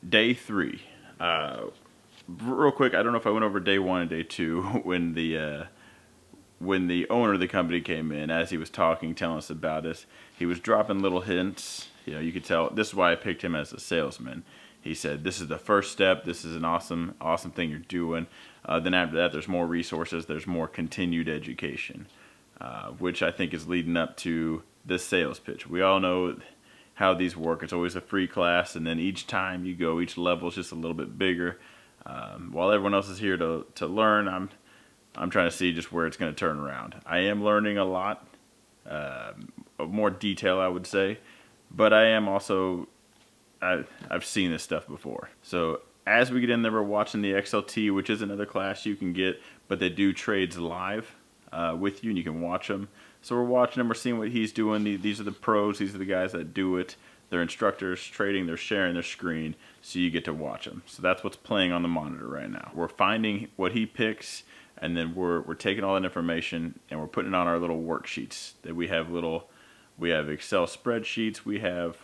Day 3. Real quick, I don't know if I went over day 1 and day 2 when the owner of the company came in. As he was talking, telling us about it, he was dropping little hints. You know, you could tell. This is why I picked him as a salesman. He said, "This is the first step. This is an awesome thing you're doing." Then after that, there's more resources. There's more continued education, which I think is leading up to this sales pitch. We all know how these work. It's always a free class, and then each time you go, each level is just a little bit bigger. While everyone else is here to learn, I'm trying to see just where it's going to turn around. I am learning a lot, more detail, I would say, but I am also, I've seen this stuff before. So as we get in there, we're watching the XLT, which is another class you can get, but they do trades live with you, and you can watch them. So we're watching them, we're seeing what he's doing. These are the pros, these are the guys that do it. They're instructors trading, they're sharing their screen, so you get to watch them. So that's what's playing on the monitor right now. We're finding what he picks, and then we're taking all that information and we're putting it on our little worksheets. That we have Excel spreadsheets, we have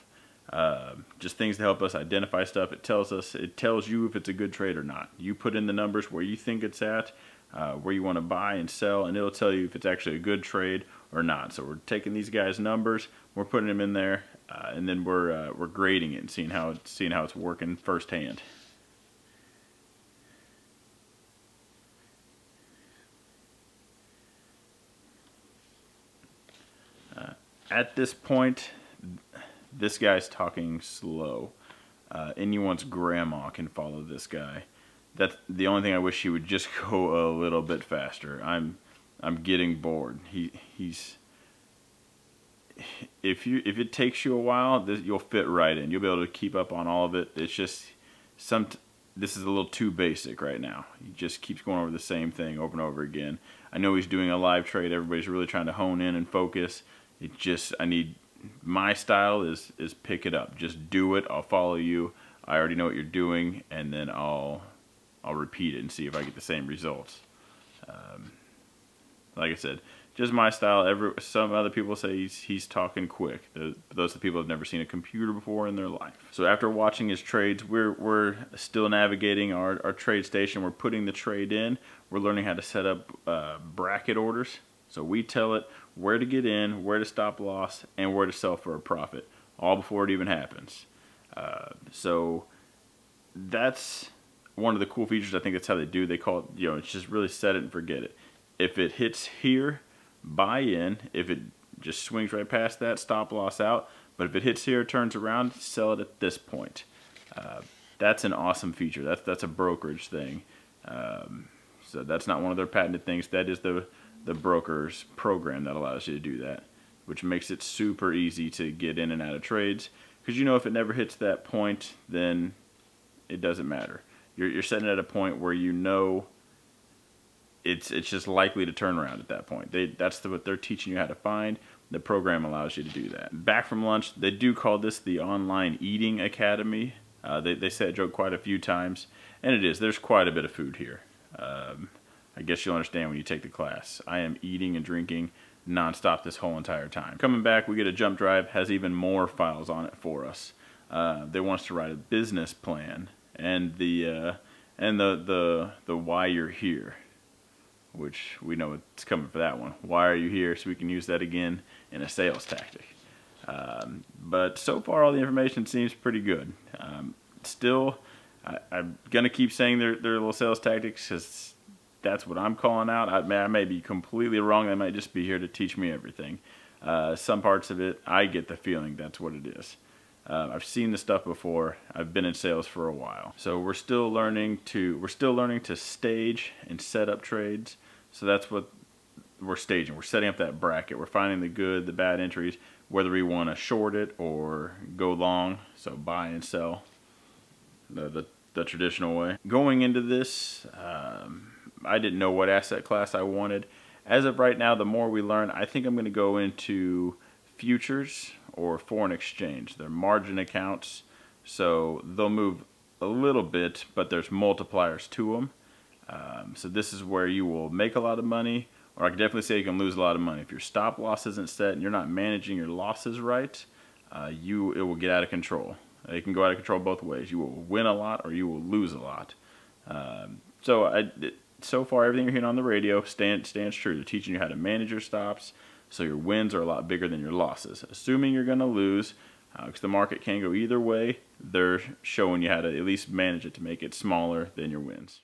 just things to help us identify stuff. It tells you if it's a good trade or not. You put in the numbers where you think it's at, where you want to buy and sell, and it'll tell you if it's actually a good trade or not. So we're taking these guys' numbers, we're putting them in there, and then we're grading it and seeing how it's working firsthand. At this point, this guy's talking slow. Anyone's grandma can follow this guy. That's the only thing I wish he would just go a little bit faster. I'm getting bored. He's if it takes you a while, you'll fit right in. You'll be able to keep up on all of it. It's just this is a little too basic right now. He just keeps going over the same thing over and over again. I know he's doing a live trade. Everybody's really trying to hone in and focus. My style is pick it up. Just do it. I'll follow you. I already know what you're doing, and then I'll repeat it and see if I get the same results. Like I said, just my style. Some other people say he's talking quick. Those are the people who've never seen a computer before in their life. So after watching his trades, we're still navigating our trade station. We're putting the trade in. We're learning how to set up bracket orders. So we tell it where to get in, where to stop loss, and where to sell for a profit, all before it even happens. So that's one of the cool features. I think that's how they do. They call it, it's just really set it and forget it. If it hits here, buy in. If it just swings right past that, stop loss out. But if it hits here, turns around, sell it at this point. That's an awesome feature. That's a brokerage thing. So that's not one of their patented things. That is the broker's program that allows you to do that, which makes it super easy to get in and out of trades. Because if it never hits that point, then it doesn't matter. You're setting it at a point where it's just likely to turn around at that point. That's what they're teaching you how to find. The program allows you to do that. Back from lunch, they do call this the Online Eating Academy. They say that joke quite a few times, and it is. There's quite a bit of food here. I guess you'll understand when you take the class. I am eating and drinking nonstop this whole entire time. Coming back, we get a jump drive, has even more files on it for us. They want us to write a business plan and the why you're here, which we know it's coming for that one. Why are you here? So we can use that again in a sales tactic. But so far, all the information seems pretty good. Still, I'm gonna keep saying their little sales tactics because that's what I'm calling out. I may be completely wrong. They might just be here to teach me everything. Some parts of it, I get the feeling that's what it is. I've seen this stuff before. I've been in sales for a while. So we're still learning to stage and set up trades. So that's what we're staging. We're setting up that bracket. We're finding the good, the bad entries, whether we want to short it or go long. So buy and sell the traditional way. Going into this, I didn't know what asset class I wanted. As of right now, the more we learn, I think I'm going to go into futures or foreign exchange. They're margin accounts, so they'll move a little bit, but there's multipliers to them. So this is where you will make a lot of money, or I can definitely say you can lose a lot of money. If your stop loss isn't set and you're not managing your losses right, it will get out of control. It can go out of control both ways. You will win a lot or you will lose a lot. So far, everything you're hearing on the radio stands true. They're teaching you how to manage your stops, so your wins are a lot bigger than your losses. Assuming you're going to lose, because the market can go either way, they're showing you how to at least manage it to make it smaller than your wins.